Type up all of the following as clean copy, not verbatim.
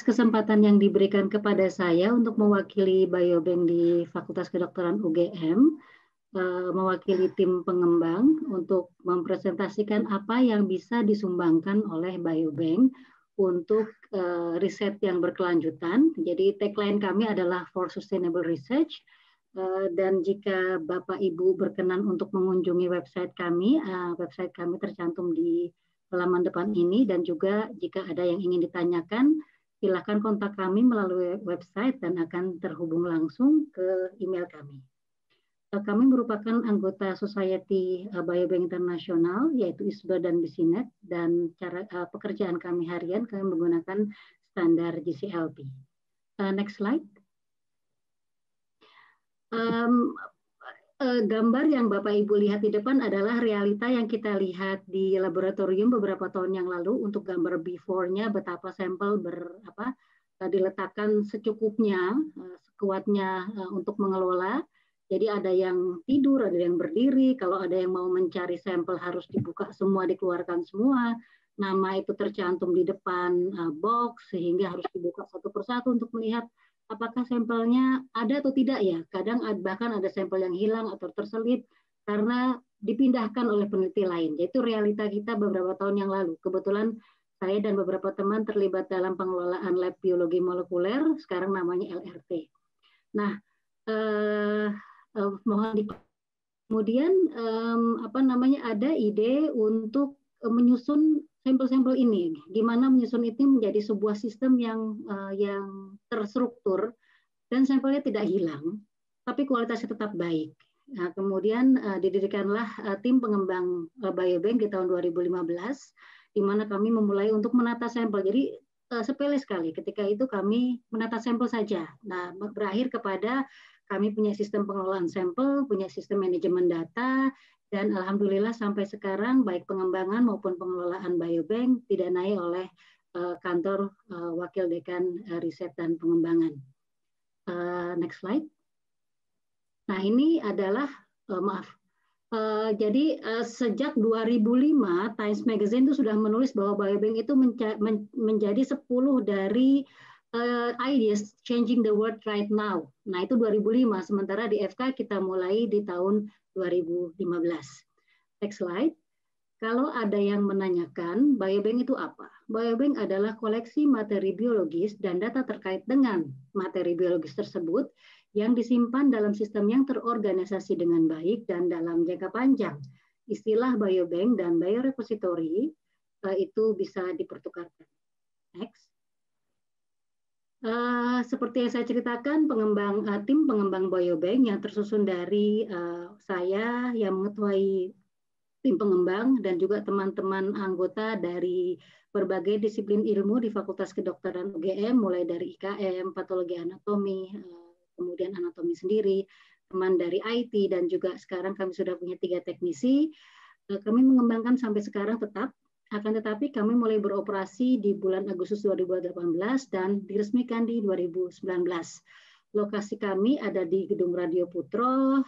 Kesempatan yang diberikan kepada saya untuk mewakili Biobank di Fakultas Kedokteran UGM, mewakili tim pengembang untuk mempresentasikan apa yang bisa disumbangkan oleh Biobank untuk riset yang berkelanjutan. Jadi tagline kami adalah For Sustainable Research. Dan jika Bapak Ibu berkenan untuk mengunjungi website kami tercantum di halaman depan ini, dan juga jika ada yang ingin ditanyakan, silakan kontak kami melalui website dan akan terhubung langsung ke email kami. Kami merupakan anggota Society Biobank Internasional, yaitu ISBA dan BISINET, dan pekerjaan kami harian kami menggunakan standar GCLP. Next slide. Gambar yang Bapak Ibu lihat di depan adalah realita yang kita lihat di laboratorium beberapa tahun yang lalu. Untuk gambar before-nya, betapa sampel diletakkan secukupnya, sekuatnya untuk mengelola. Jadi ada yang tidur, ada yang berdiri. Kalau ada yang mau mencari sampel harus dibuka semua, dikeluarkan semua. Nama itu tercantum di depan box, sehingga harus dibuka satu persatu untuk melihat apakah sampelnya ada atau tidak ya. Kadang bahkan ada sampel yang hilang atau terselip karena dipindahkan oleh peneliti lain. Yaitu realita kita beberapa tahun yang lalu. Kebetulan saya dan beberapa teman terlibat dalam pengelolaan lab biologi molekuler, sekarang namanya LRT. Nah, kemudian ada ide untuk menyusun sampel-sampel ini, gimana menyusun itu menjadi sebuah sistem yang terstruktur dan sampelnya tidak hilang, tapi kualitasnya tetap baik. Nah, kemudian didirikanlah tim pengembang Biobank di tahun 2015, di mana kami memulai untuk menata sampel. Jadi sepele sekali, ketika itu kami menata sampel saja. Nah, berakhir kepada kami punya sistem pengelolaan sampel, punya sistem manajemen data, dan alhamdulillah sampai sekarang baik pengembangan maupun pengelolaan Biobank didanai oleh kantor wakil dekan riset dan pengembangan. Next slide. Nah, ini adalah jadi sejak 2005 Times Magazine itu sudah menulis bahwa Biobank itu menjadi 10 dari ideas changing the world right now. Nah, itu 2005, sementara di FK kita mulai di tahun 2015. Next slide. Kalau ada yang menanyakan, Biobank itu apa? Biobank adalah koleksi materi biologis dan data terkait dengan materi biologis tersebut yang disimpan dalam sistem yang terorganisasi dengan baik dan dalam jangka panjang. Istilah Biobank dan Biorepository itu bisa dipertukarkan. Next. Seperti yang saya ceritakan, tim pengembang Biobank yang tersusun dari saya yang mengetuai tim pengembang dan juga teman-teman anggota dari berbagai disiplin ilmu di Fakultas Kedokteran UGM, mulai dari IKM, patologi anatomi, kemudian anatomi sendiri, teman dari IT, dan juga sekarang kami sudah punya 3 teknisi. Kami mengembangkan sampai sekarang tetap. Akan tetapi kami mulai beroperasi di bulan Agustus 2018 dan diresmikan di 2019. Lokasi kami ada di Gedung Radio Putro,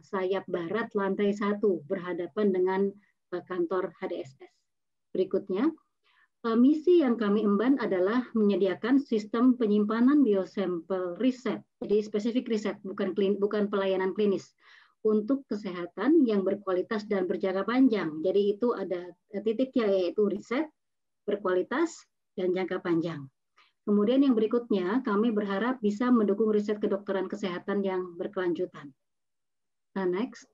sayap barat lantai 1, berhadapan dengan kantor HDSS. Berikutnya, misi yang kami emban adalah menyediakan sistem penyimpanan biosampel riset, jadi spesifik riset, bukan pelayanan klinis, untuk kesehatan yang berkualitas dan berjangka panjang. Jadi itu ada titiknya, yaitu riset, berkualitas, dan jangka panjang. Kemudian yang berikutnya, kami berharap bisa mendukung riset kedokteran kesehatan yang berkelanjutan. Nah, next.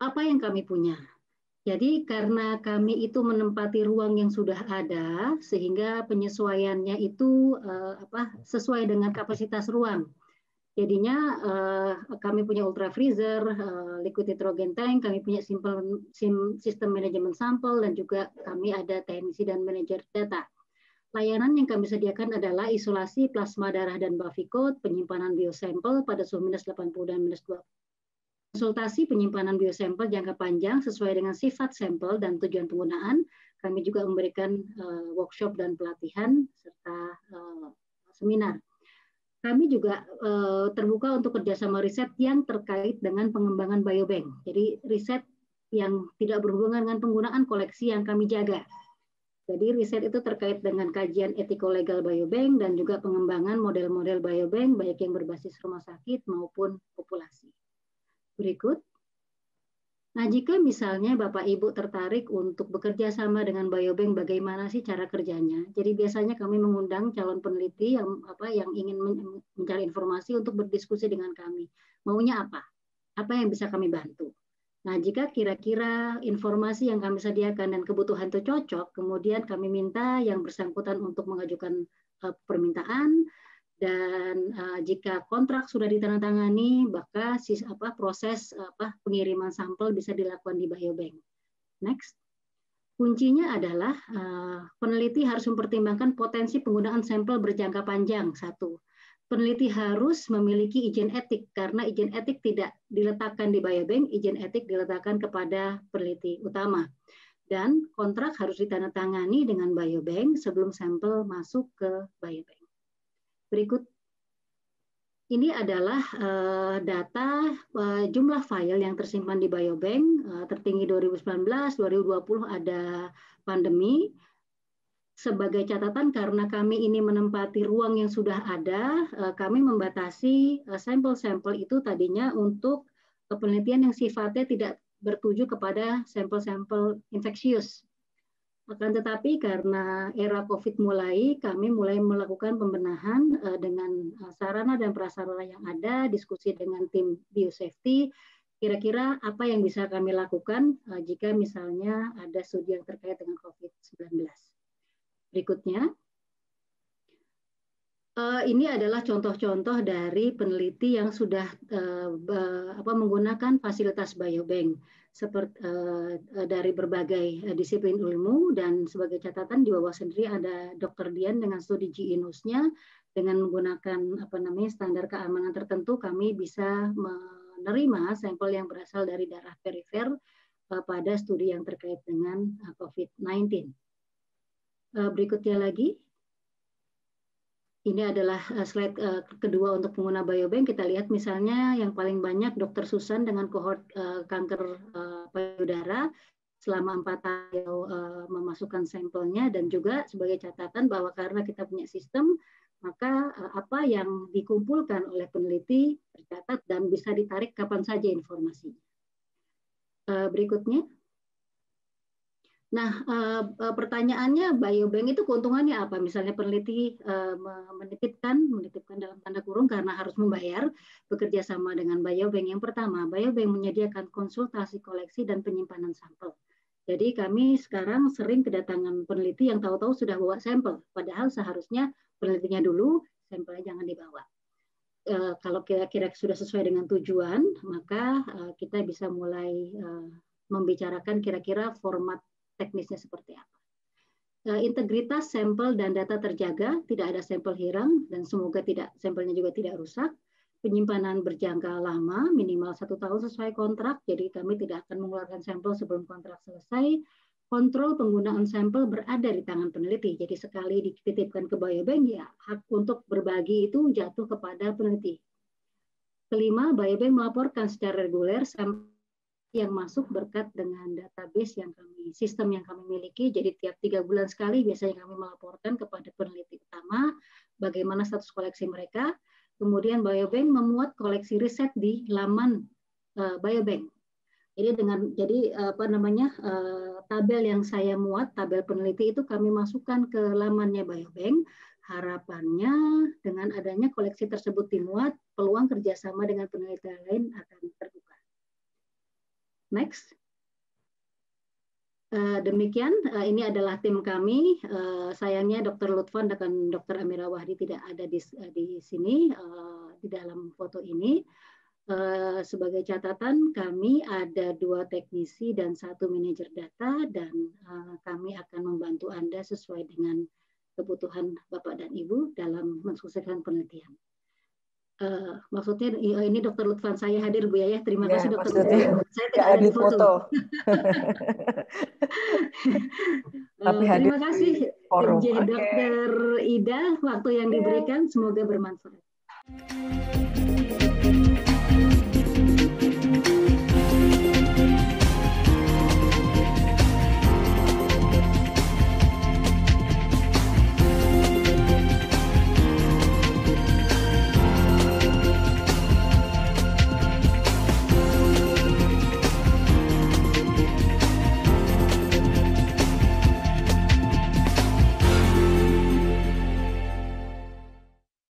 Apa yang kami punya? Jadi karena kami itu menempati ruang yang sudah ada, sehingga penyesuaiannya itu sesuai dengan kapasitas ruang. Jadinya kami punya ultra freezer, liquid nitrogen tank, kami punya sistem manajemen sampel, dan juga kami ada teknisi dan manajer data. Layanan yang kami sediakan adalah isolasi plasma darah dan Bavikot, penyimpanan biosampel pada suhu -80 dan -20. Konsultasi penyimpanan biosampel jangka panjang sesuai dengan sifat sampel dan tujuan penggunaan. Kami juga memberikan workshop dan pelatihan serta seminar. kami juga terbuka untuk kerjasama riset yang terkait dengan pengembangan biobank. Jadi riset yang tidak berhubungan dengan penggunaan koleksi yang kami jaga. Jadi riset itu terkait dengan kajian etiko-legal biobank dan juga pengembangan model-model biobank baik yang berbasis rumah sakit maupun populasi. Berikut. Nah, jika misalnya Bapak Ibu tertarik untuk bekerja sama dengan biobank, bagaimana sih cara kerjanya? Jadi biasanya kami mengundang calon peneliti yang ingin mencari informasi untuk berdiskusi dengan kami. Maunya apa? Apa yang bisa kami bantu? Nah, jika kira-kira informasi yang kami sediakan dan kebutuhan itu cocok, kemudian kami minta yang bersangkutan untuk mengajukan permintaan. Dan jika kontrak sudah ditandatangani, maka proses pengiriman sampel bisa dilakukan di biobank. Next. Kuncinya adalah peneliti harus mempertimbangkan potensi penggunaan sampel berjangka panjang. Satu, peneliti harus memiliki izin etik karena izin etik tidak diletakkan di biobank, izin etik diletakkan kepada peneliti utama. Dan kontrak harus ditandatangani dengan biobank sebelum sampel masuk ke biobank. Berikut, ini adalah data jumlah file yang tersimpan di biobank, tertinggi 2019, 2020 ada pandemi. Sebagai catatan, karena kami ini menempati ruang yang sudah ada, kami membatasi sampel-sampel itu tadinya untuk penelitian yang sifatnya tidak bertuju kepada sampel-sampel infeksius. Akan tetapi karena era COVID kami mulai melakukan pembenahan dengan sarana dan prasarana yang ada, diskusi dengan tim biosafety, kira-kira apa yang bisa kami lakukan jika misalnya ada studi yang terkait dengan COVID-19. Berikutnya, ini adalah contoh-contoh dari peneliti yang sudah menggunakan fasilitas biobank seperti dari berbagai disiplin ilmu, dan sebagai catatan di bawah sendiri ada Dr. Dian dengan studi GINUS-nya dengan menggunakan standar keamanan tertentu, kami bisa menerima sampel yang berasal dari darah perifer pada studi yang terkait dengan COVID-19. Berikutnya lagi. Ini adalah slide kedua untuk pengguna biobank. Kita lihat misalnya yang paling banyak Dr. Susan dengan kohort kanker payudara selama 4 tahun memasukkan sampelnya, dan juga sebagai catatan bahwa karena kita punya sistem, maka apa yang dikumpulkan oleh peneliti tercatat dan bisa ditarik kapan saja informasinya. Berikutnya. Nah, pertanyaannya, biobank itu keuntungannya apa? Misalnya peneliti menitipkan dalam tanda kurung karena harus membayar, bekerja sama dengan biobank. Yang pertama, biobank menyediakan konsultasi koleksi dan penyimpanan sampel. Jadi kami sekarang sering kedatangan peneliti yang tahu-tahu sudah bawa sampel, padahal seharusnya penelitinya dulu, sampelnya jangan dibawa. Kalau kira-kira sudah sesuai dengan tujuan, maka kita bisa mulai membicarakan kira-kira format teknisnya seperti apa. Integritas sampel dan data terjaga, tidak ada sampel hilang, dan semoga sampelnya juga tidak rusak. Penyimpanan berjangka lama, minimal 1 tahun sesuai kontrak, jadi kami tidak akan mengeluarkan sampel sebelum kontrak selesai. Kontrol penggunaan sampel berada di tangan peneliti, jadi sekali dititipkan ke biobank, ya hak untuk berbagi itu jatuh kepada peneliti. Kelima, biobank melaporkan secara reguler sampel yang masuk berkat dengan database sistem yang kami miliki. Jadi tiap 3 bulan sekali biasanya kami melaporkan kepada peneliti utama bagaimana status koleksi mereka. Kemudian biobank memuat koleksi riset di laman biobank. Jadi tabel yang saya muat, tabel peneliti itu kami masukkan ke lamannya biobank. Harapannya dengan adanya koleksi tersebut dimuat, peluang kerjasama dengan peneliti lain akan terbuka. Next. Demikian, ini adalah tim kami. Sayangnya Dr. Lutfan dan Dr. Amira Wahdi tidak ada di sini di dalam foto ini. Sebagai catatan, kami ada 2 teknisi dan 1 manajer data, dan kami akan membantu Anda sesuai dengan kebutuhan Bapak dan Ibu dalam mensukseskan penelitian. Maksudnya ini Dr. Lutfan saya hadir Bu Yaya. Terima kasih Dr. Lutfan. Saya tidak ada di foto. Tapi hadir. Terima kasih Dr. Ida, waktu yang diberikan semoga bermanfaat. kasih.